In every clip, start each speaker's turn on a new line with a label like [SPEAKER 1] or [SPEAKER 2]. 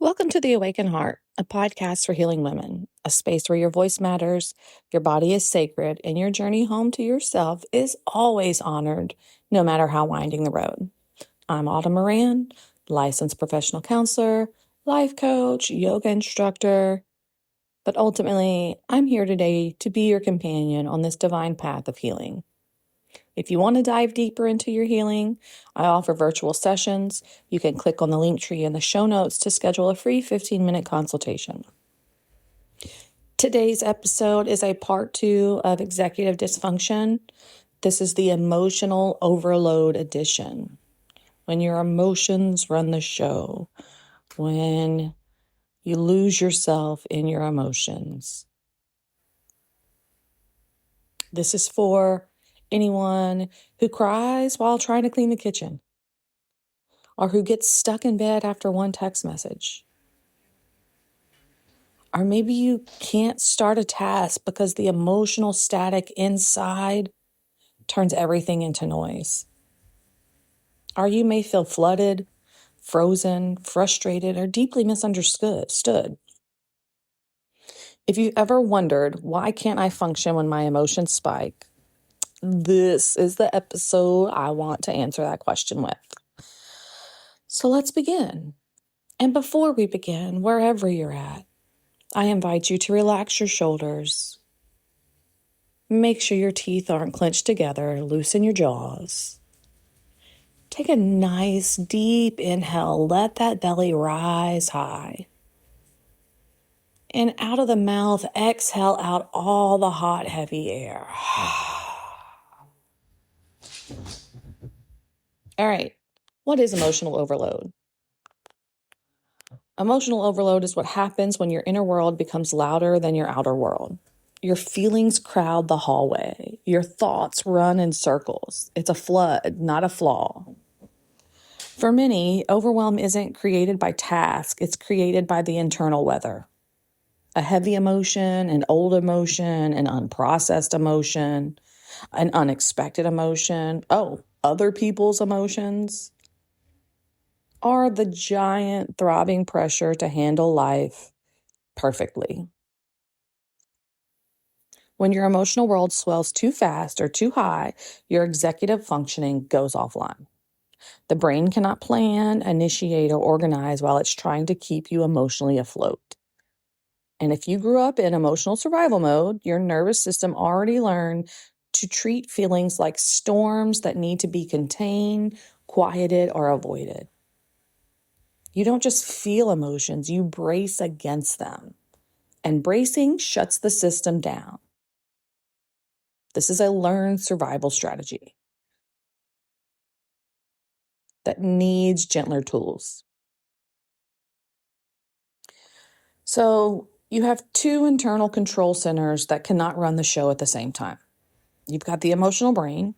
[SPEAKER 1] Welcome to The Awakened Heart, a podcast for healing women, a space where your voice matters, your body is sacred, and your journey home to yourself is always honored, no matter how winding the road. I'm Autumn Moran, licensed professional counselor, life coach, yoga instructor, but ultimately, I'm here today to be your companion on this divine path of healing. If you want to dive deeper into your healing, I offer virtual sessions. You can click on the link tree in the show notes to schedule a free 15-minute consultation. Today's episode is a part 2 of Executive Dysfunction. This is the emotional overload edition. When your emotions run the show, when you lose yourself in your emotions. This is for anyone who cries while trying to clean the kitchen, or who gets stuck in bed after one text message. Or maybe you can't start a task because the emotional static inside turns everything into noise. Or you may feel flooded, frozen, frustrated, or deeply misunderstood. If you ever wondered, why can't I function when my emotions spike? This is the episode I want to answer that question with. So let's begin. And before we begin, wherever you're at, I invite you to relax your shoulders. Make sure your teeth aren't clenched together. Loosen your jaws. Take a nice deep inhale. Let that belly rise high. And out of the mouth, exhale out all the hot, heavy air. All right. What is emotional overload? Emotional overload is what happens when your inner world becomes louder than your outer world. Your feelings crowd the hallway. Your thoughts run in circles. It's a flood, not a flaw. For many, overwhelm isn't created by task. It's created by the internal weather. A heavy emotion, an old emotion, an unprocessed emotion, an unexpected emotion. Other people's emotions are the giant throbbing pressure to handle life perfectly. When your emotional world swells too fast or too high, your executive functioning goes offline. The brain cannot plan, initiate, or organize while it's trying to keep you emotionally afloat. And if you grew up in emotional survival mode, your nervous system already learned to treat feelings like storms that need to be contained, quieted, or avoided. You don't just feel emotions, you brace against them. And bracing shuts the system down. This is a learned survival strategy that needs gentler tools. So you have two internal control centers that cannot run the show at the same time. You've got the emotional brain,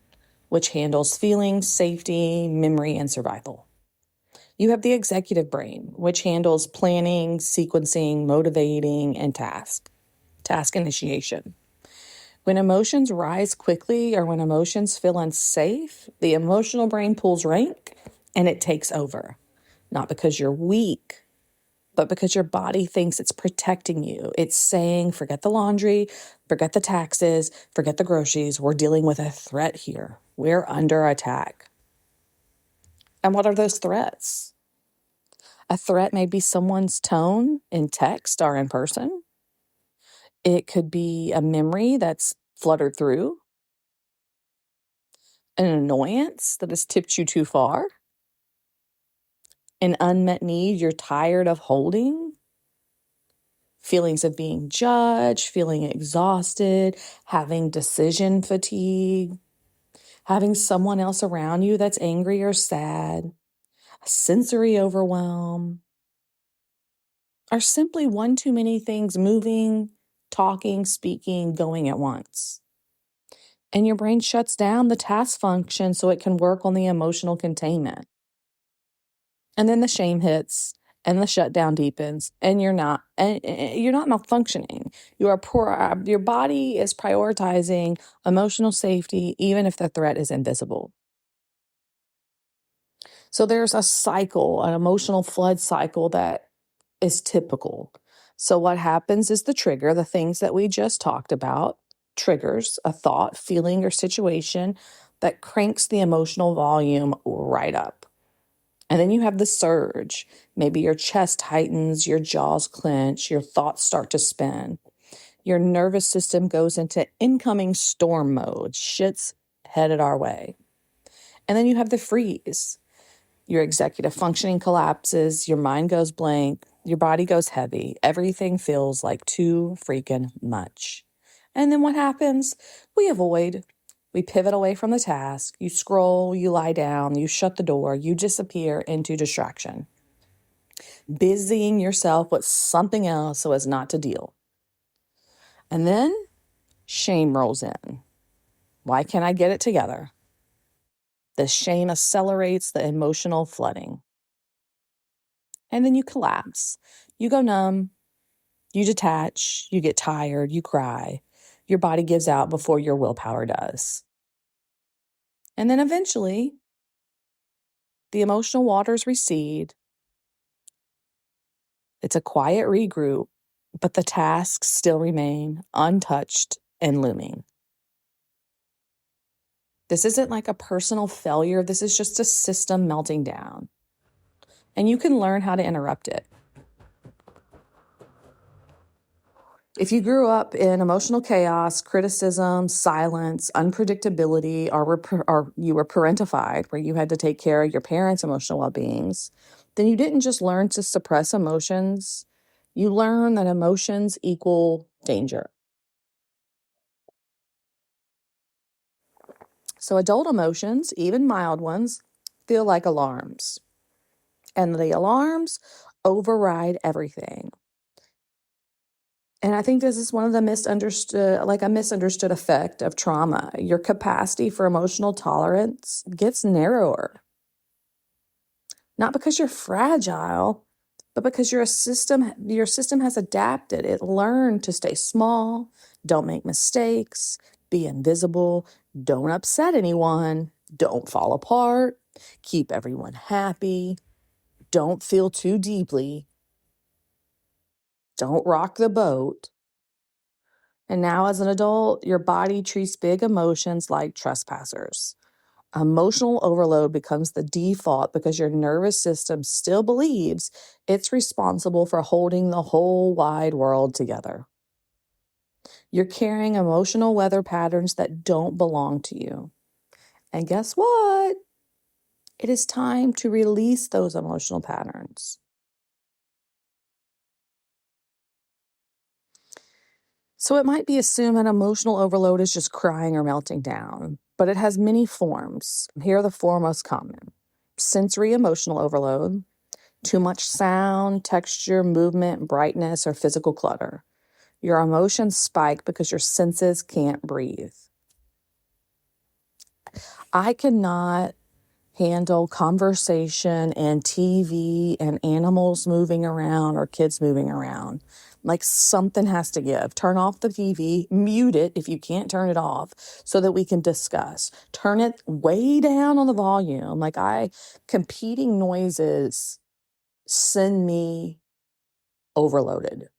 [SPEAKER 1] which handles feelings, safety, memory, and survival. You have the executive brain, which handles planning, sequencing, motivating, and task initiation. When emotions rise quickly or when emotions feel unsafe, the emotional brain pulls rank and it takes over. Not because you're weak, but because your body thinks it's protecting you. It's saying, forget the laundry, forget the taxes, forget the groceries. We're dealing with a threat here. We're under attack. And what are those threats? A threat may be someone's tone in text or in person. It could be a memory that's fluttered through, an annoyance that has tipped you too far, an unmet need you're tired of holding, feelings of being judged, feeling exhausted, having decision fatigue, having someone else around you that's angry or sad, a sensory overwhelm, or simply one too many things moving, talking, speaking, going at once. And your brain shuts down the task function so it can work on the emotional containment. And then the shame hits and the shutdown deepens and you're not malfunctioning. Your body is prioritizing emotional safety even if the threat is invisible. So there's a cycle, an emotional flood cycle that is typical. So what happens is the trigger, the things that we just talked about, triggers a thought, feeling, or situation that cranks the emotional volume right up. And then you have the surge. Maybe your chest tightens, your jaws clench, your thoughts start to spin. Your nervous system goes into incoming storm mode. Shit's headed our way. And then you have the freeze. Your executive functioning collapses, your mind goes blank, your body goes heavy. Everything feels like too freaking much. And then what happens? We avoid. We pivot away from the task. You scroll, you lie down, you shut the door, you disappear into distraction, busying yourself with something else so as not to deal. And then shame rolls in. Why can't I get it together? The shame accelerates the emotional flooding. And then you collapse. You go numb, you detach, you get tired, you cry. Your body gives out before your willpower does. And then eventually, the emotional waters recede. It's a quiet regroup, but the tasks still remain untouched and looming. This isn't like a personal failure. This is just a system melting down. And you can learn how to interrupt it. If you grew up in emotional chaos, criticism, silence, unpredictability, or you were parentified, where you had to take care of your parents' emotional well-beings, then you didn't just learn to suppress emotions. You learn that emotions equal danger. So adult emotions, even mild ones, feel like alarms. And the alarms override everything. And I think this is one of the misunderstood effect of trauma. Your capacity for emotional tolerance gets narrower. Not because you're fragile, but because your system has adapted. It learned to stay small, don't make mistakes, be invisible, don't upset anyone, don't fall apart, keep everyone happy, don't feel too deeply, don't rock the boat. And now, as an adult, your body treats big emotions like trespassers. Emotional overload becomes the default because your nervous system still believes it's responsible for holding the whole wide world together. You're carrying emotional weather patterns that don't belong to you. And guess what? It is time to release those emotional patterns. So it might be assumed that emotional overload is just crying or melting down, but it has many forms. Here are the four most common. Sensory emotional overload, too much sound, texture, movement, brightness, or physical clutter. Your emotions spike because your senses can't breathe. I cannot handle conversation and TV and animals moving around or kids moving around. Like something has to give. Turn off the TV, mute it if you can't turn it off so that we can discuss. Turn it way down on the volume. Competing noises send me overloaded,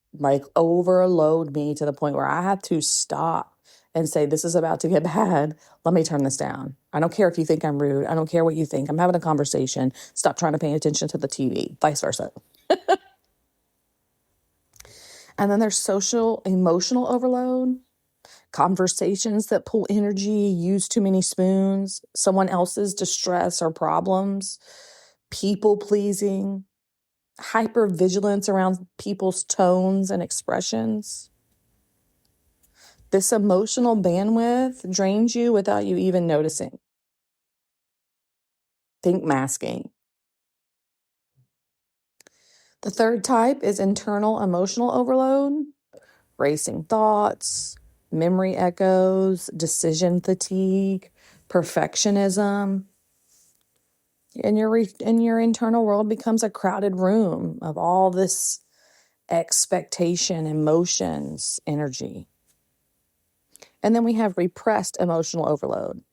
[SPEAKER 1] overload me to the point where I have to stop and say, this is about to get bad. Let me turn this down. I don't care if you think I'm rude. I don't care what you think. I'm having a conversation. Stop trying to pay attention to the TV, vice versa. And then there's social emotional overload, conversations that pull energy, use too many spoons, someone else's distress or problems, people pleasing, hypervigilance around people's tones and expressions. This emotional bandwidth drains you without you even noticing. Think masking. The third type is internal emotional overload, racing thoughts, memory echoes, decision fatigue, perfectionism. And your internal world becomes a crowded room of all this expectation, emotions, energy. And then we have repressed emotional overload.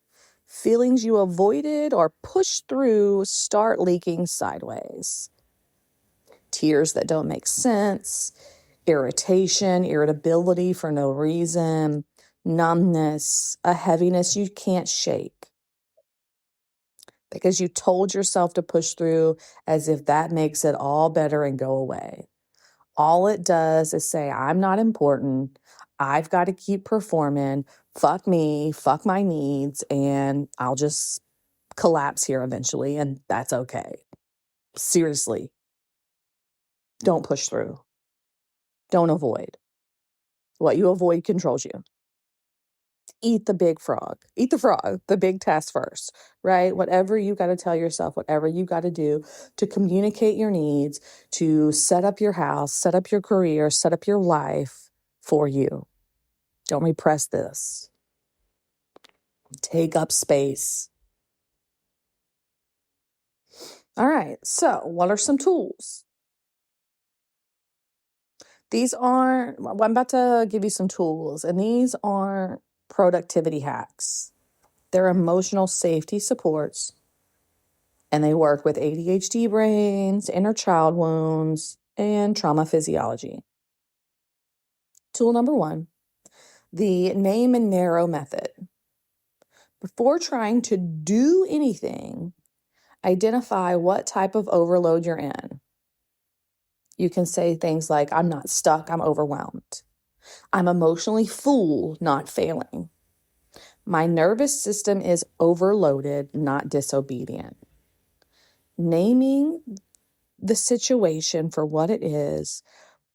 [SPEAKER 1] Feelings you avoided or pushed through start leaking sideways. tears that don't make sense, irritation, irritability for no reason, numbness, a heaviness you can't shake because you told yourself to push through as if that makes it all better and go away. All it does is say, I'm not important. I've got to keep performing. Fuck me, fuck my needs, and I'll just collapse here eventually, and that's okay. Seriously, don't push through. Don't avoid. What you avoid controls you. Eat the big frog. Eat the frog, the big task first, right? Whatever you got to tell yourself, whatever you got to do to communicate your needs, to set up your house, set up your career, set up your life for you. Don't repress this. Take up space. All right, so what are some tools? I'm about to give you some tools, and these are productivity hacks. They're emotional safety supports, and they work with ADHD brains, inner child wounds, and trauma physiology. Tool number 1, the name and narrow method. Before trying to do anything, identify what type of overload you're in. You can say things like, I'm not stuck, I'm overwhelmed. I'm emotionally full, not failing. My nervous system is overloaded, not disobedient. Naming the situation for what it is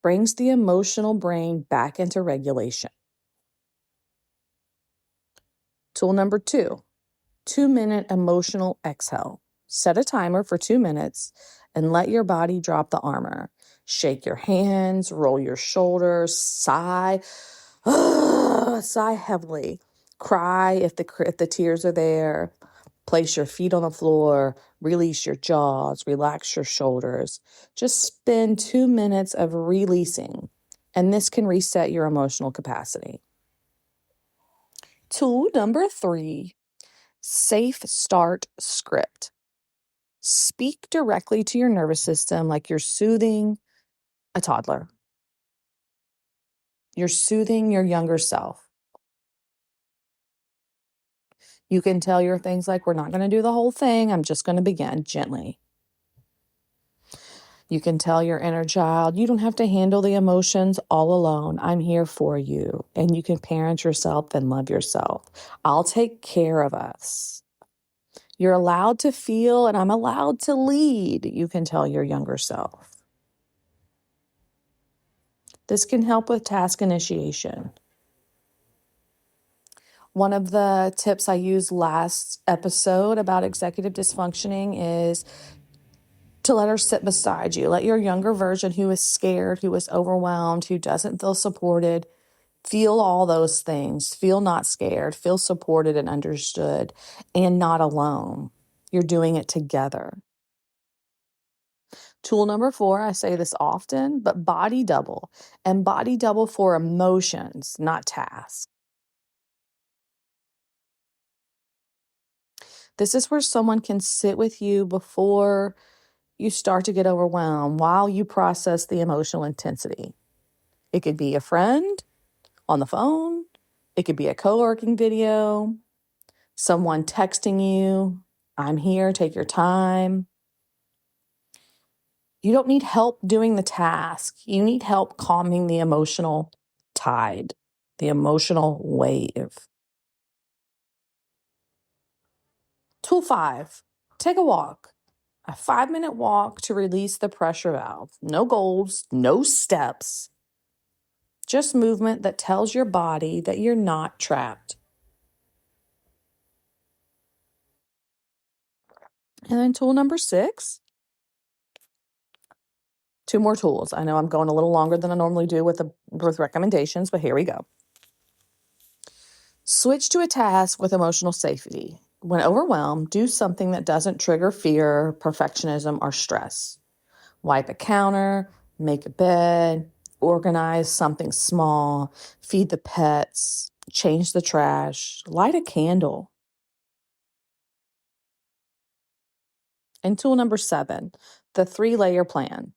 [SPEAKER 1] brings the emotional brain back into regulation. Tool number 2, 2-minute emotional exhale. Set a timer for 2 minutes and let your body drop the armor. Shake your hands, roll your shoulders, sigh. Sigh heavily. Cry if the tears are there. Place your feet on the floor. Release your jaws. Relax your shoulders. Just spend 2 minutes of releasing, and this can reset your emotional capacity. Tool number 3, safe start script. Speak directly to your nervous system like you're soothing a toddler. You're soothing your younger self. You can tell your things like, we're not going to do the whole thing. I'm just going to begin gently. You can tell your inner child, you don't have to handle the emotions all alone. I'm here for you. And you can parent yourself and love yourself. I'll take care of us. You're allowed to feel, and I'm allowed to lead, you can tell your younger self. This can help with task initiation. One of the tips I used last episode about executive dysfunctioning is to let her sit beside you. Let your younger version who is scared, who is overwhelmed, who doesn't feel supported, feel all those things. Feel not scared, feel supported and understood, and not alone. You're doing it together. Tool number 4, I say this often, but body double. And body double for emotions, not tasks. This is where someone can sit with you before you start to get overwhelmed while you process the emotional intensity. It could be a friend on the phone. It could be a co-working video, someone texting you, I'm here, take your time. You don't need help doing the task. You need help calming the emotional tide, the emotional wave. Tool 5, take a walk. A 5-minute walk to release the pressure valve. No goals, no steps, just movement that tells your body that you're not trapped. And then tool number 6, 2 more tools. I know I'm going a little longer than I normally do with recommendations, but here we go. Switch to a task with emotional safety. When overwhelmed, do something that doesn't trigger fear, perfectionism, or stress. Wipe a counter, make a bed, organize something small, feed the pets, change the trash, light a candle. And tool number 7, the 3-layer plan.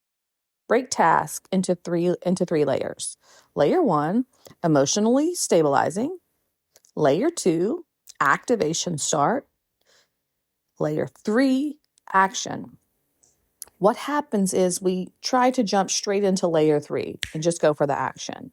[SPEAKER 1] break task into three layers. Layer 1, emotionally stabilizing. Layer 2, activation start. Layer 3, action. What happens is we try to jump straight into layer 3 and just go for the action.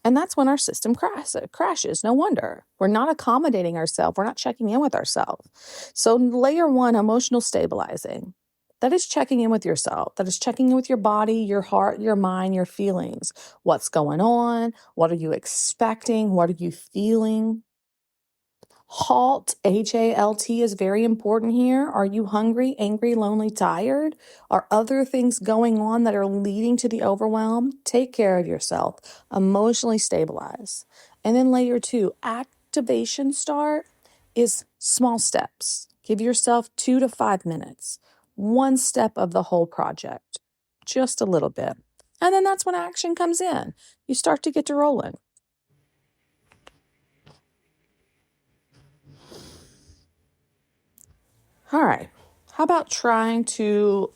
[SPEAKER 1] And that's when our system crashes. No wonder. We're not accommodating ourselves. We're not checking in with ourselves. So layer 1, emotional stabilizing. That is checking in with yourself. That is checking in with your body, your heart, your mind, your feelings. What's going on? What are you expecting? What are you feeling? HALT, HALT is very important here. Are you hungry, angry, lonely, tired? Are other things going on that are leading to the overwhelm? Take care of yourself. Emotionally stabilize. And then layer 2, activation start is small steps. Give yourself 2 to 5 minutes. One step of the whole project. Just a little bit. And then that's when action comes in. You start to get to rolling. All right. How about trying to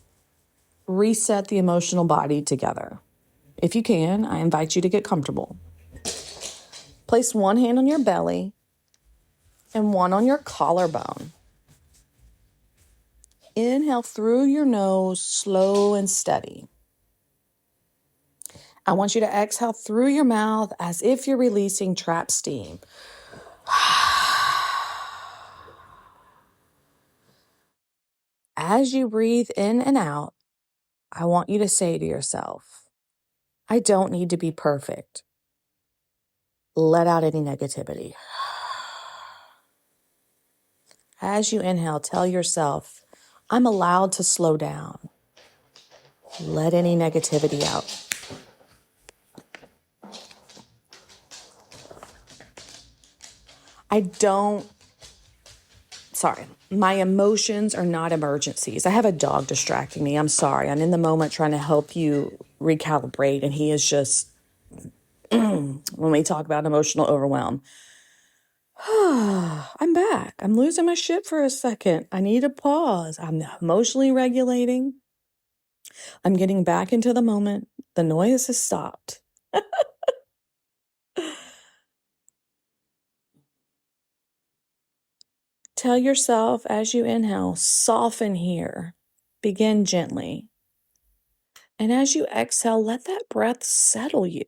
[SPEAKER 1] reset the emotional body together? If you can, I invite you to get comfortable. Place one hand on your belly and one on your collarbone. Inhale through your nose, slow and steady. I want you to exhale through your mouth as if you're releasing trapped steam. As you breathe in and out, I want you to say to yourself, I don't need to be perfect. Let out any negativity. As you inhale, tell yourself, I'm allowed to slow down. Let any negativity out. My emotions are not emergencies. I have a dog distracting me. I'm sorry. I'm in the moment trying to help you recalibrate, and he is just, when we talk about emotional overwhelm, I'm back. I'm losing my shit for a second. I need a pause. I'm emotionally regulating. I'm getting back into the moment. The noise has stopped. Tell yourself as you inhale, soften here. Begin gently. And as you exhale, let that breath settle you.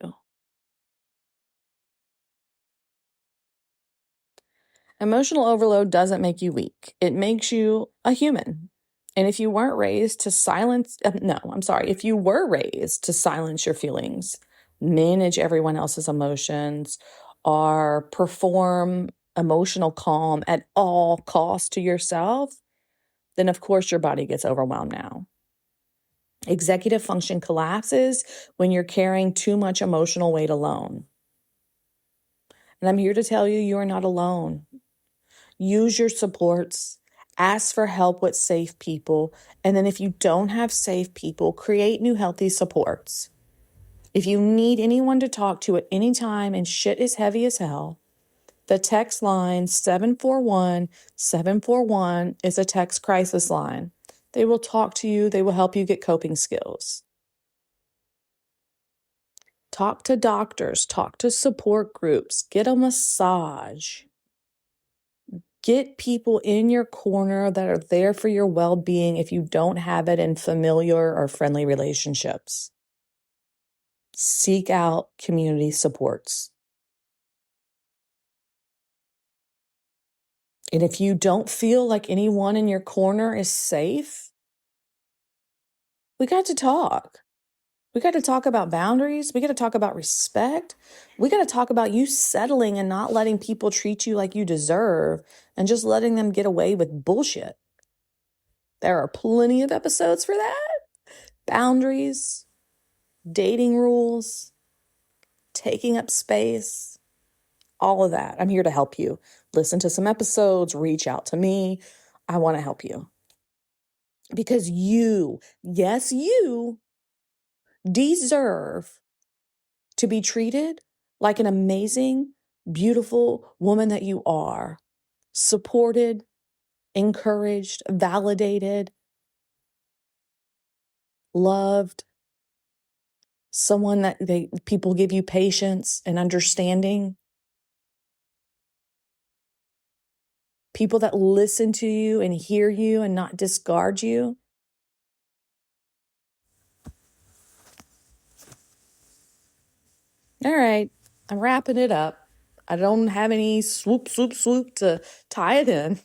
[SPEAKER 1] Emotional overload doesn't make you weak. It makes you a human. And if you weren't raised to if you were raised to silence your feelings, manage everyone else's emotions, or perform emotional calm at all costs to yourself, then of course your body gets overwhelmed now. Executive function collapses when you're carrying too much emotional weight alone. And I'm here to tell you, you are not alone. Use your supports, ask for help with safe people, and then if you don't have safe people, create new healthy supports. If you need anyone to talk to at any time and shit is heavy as hell, the text line 741-741 is a text crisis line. They will talk to you. They will help you get coping skills. Talk to doctors, talk to support groups, get a massage. Get people in your corner that are there for your well-being if you don't have it in familiar or friendly relationships. Seek out community supports. And if you don't feel like anyone in your corner is safe, we got to talk. We got to talk about boundaries. We got to talk about respect. We got to talk about you settling and not letting people treat you like you deserve and just letting them get away with bullshit. There are plenty of episodes for that. Boundaries, dating rules, taking up space, all of that. I'm here to help you. Listen to some episodes, reach out to me. I want to help you. Because you, yes, you deserve to be treated like an amazing, beautiful woman that you are. Supported, encouraged, validated, loved, someone that people give you patience and understanding, people that listen to you and hear you and not discard you. All right, I'm wrapping it up. I don't have any swoop to tie it in.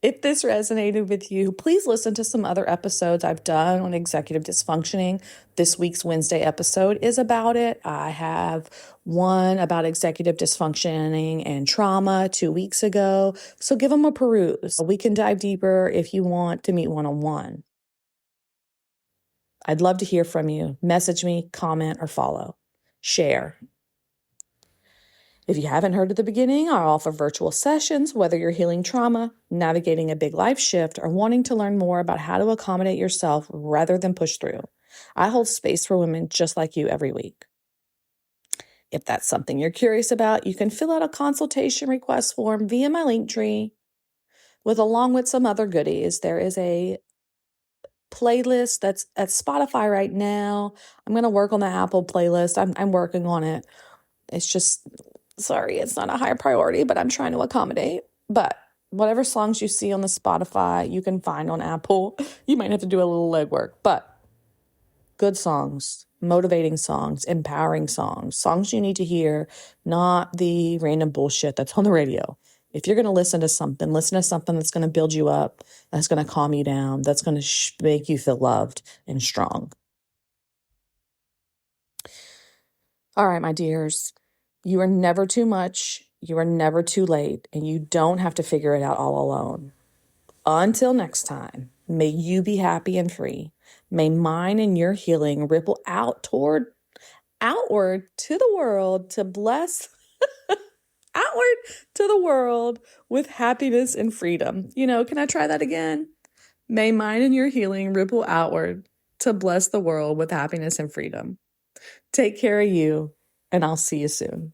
[SPEAKER 1] If this resonated with you, please listen to some other episodes I've done on executive dysfunctioning. This week's Wednesday episode is about it. I have one about executive dysfunctioning and trauma 2 weeks ago. So give them a peruse. We can dive deeper if you want to meet one-on-one. I'd love to hear from you. Message me, comment, or follow. Share. If you haven't heard at the beginning, I offer virtual sessions, whether you're healing trauma, navigating a big life shift, or wanting to learn more about how to accommodate yourself rather than push through. I hold space for women just like you every week. If that's something you're curious about, you can fill out a consultation request form via my Linktree, along with some other goodies. There is a playlist that's at Spotify right now. I'm going to work on the Apple playlist. I'm working on it. It's just, sorry, it's not a high priority, but I'm trying to accommodate. But whatever songs you see on the Spotify, you can find on Apple. You might have to do a little legwork, but good songs, motivating songs, empowering songs, songs you need to hear, not the random bullshit that's on the radio. If you're going to listen to something that's going to build you up, that's going to calm you down, that's going to make you feel loved and strong. All right, my dears, you are never too much, you are never too late, and you don't have to figure it out all alone. Until next time, may you be happy and free. May mine and your healing ripple outward to the world to bless outward to the world with happiness and freedom. Can I try that again? May mine and your healing ripple outward to bless the world with happiness and freedom. Take care of you, and I'll see you soon.